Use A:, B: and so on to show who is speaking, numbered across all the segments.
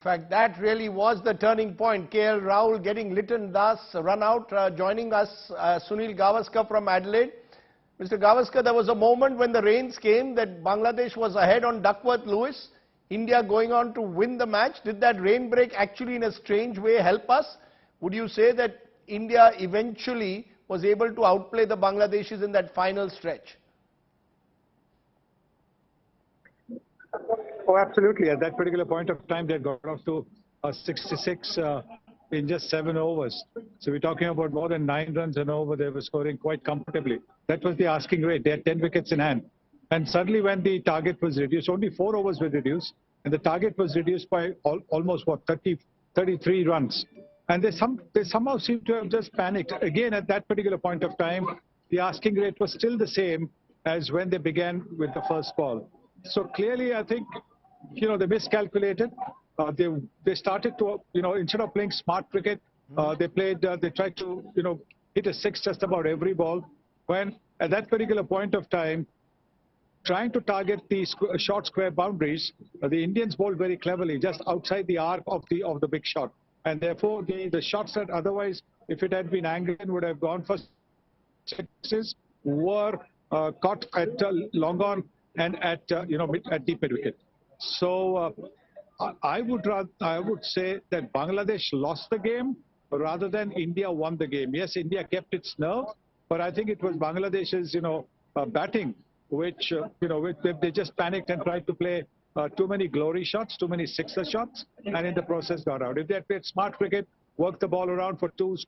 A: In fact, that really was the turning point. KL Rahul getting Liton Das run out, joining us, Sunil Gavaskar from Adelaide. Mr. Gavaskar, there was a moment when the rains came that Bangladesh was ahead on Duckworth-Lewis. India going on to win the match. Did that rain break actually in a strange way help us? Would you say that India eventually was able to outplay the Bangladeshis in that final stretch?
B: Oh, absolutely. At that particular point of time, they had got off to 66 in just 7 overs. So we're talking about more than 9 runs an over. They were scoring quite comfortably. That was the asking rate. They had 10 wickets in hand. And suddenly when the target was reduced, only 4 overs were reduced. And the target was reduced by almost, 33 runs. And they somehow seemed to have just panicked. Again, at that particular point of time, the asking rate was still the same as when they began with the first ball. So clearly, I think, they miscalculated. They started to, instead of playing smart cricket, they tried to, hit a 6 just about every ball. When at that particular point of time, trying to target the short square boundaries, the Indians bowled very cleverly, just outside the arc of the big shot. And therefore, the shots that otherwise, if it had been angled, would have gone for sixes, were caught at long on and at deep mid wicket. So I would say that Bangladesh lost the game rather than India won the game. Yes, India kept its nerve, but I think it was Bangladesh's batting which they just panicked and tried to play too many glory shots, too many sixer shots, and in the process got out. If they had played smart cricket, worked the ball around for twos,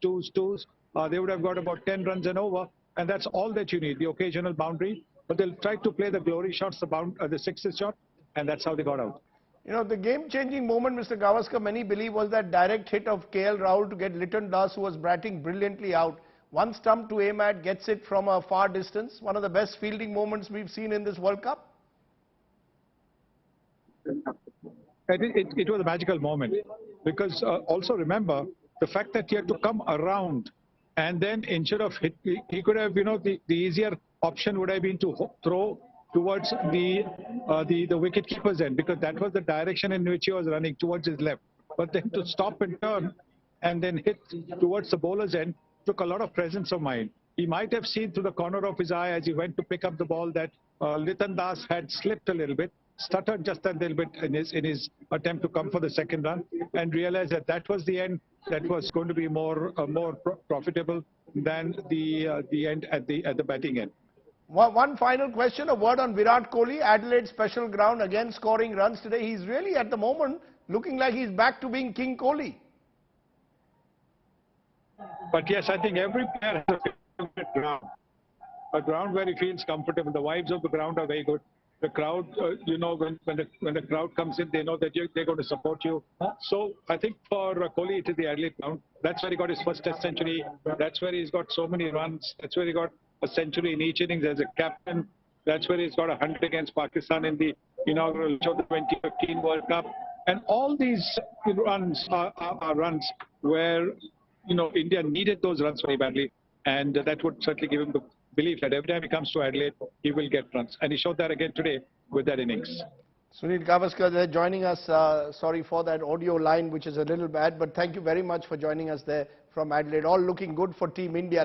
B: they would have got about 10 runs and over, and that's all that you need, the occasional boundary. But they'll try to play the glory shots, the sixer shot, and that's how they got out.
A: The game-changing moment, Mr. Gavaskar, many believe was that direct hit of KL Rahul to get Liton Das, who was batting brilliantly out. One stump to aim at, gets it from a far distance. One of the best fielding moments we've seen in this World Cup.
B: It was a magical moment because also remember the fact that he had to come around and then instead of hit, he could have, the easier option would have been to throw towards the wicket-keeper's end, because that was the direction in which he was running, towards his left. But then to stop and turn and then hit towards the bowler's end took a lot of presence of mind. He might have seen through the corner of his eye as he went to pick up the ball that Liton Das had slipped a little bit, stuttered just a little bit in his attempt to come for the second run, and realized that that was the end that was going to be more profitable than the end at the batting end.
A: One final question, a word on Virat Kohli, Adelaide special ground, again scoring runs today. He's really at the moment looking like he's back to being King Kohli.
B: But yes, I think every player has a favorite ground. A ground where he feels comfortable. The vibes of the ground are very good. The crowd, when the crowd comes in, they know that they're going to support you. So I think for Kohli, it is the Adelaide ground. That's where he got his first Test century. That's where he's got so many runs. That's where he got a century in each innings as a captain. That's where he's got 100 against Pakistan in the inaugural 2015 World Cup. And all these runs are runs where India needed those runs very badly, and that would certainly give him the belief that every time he comes to Adelaide, he will get runs. And he showed that again today with that innings.
A: Sunil Gavaskar there joining us. Sorry for that audio line, which is a little bad, but thank you very much for joining us there from Adelaide. All looking good for Team India.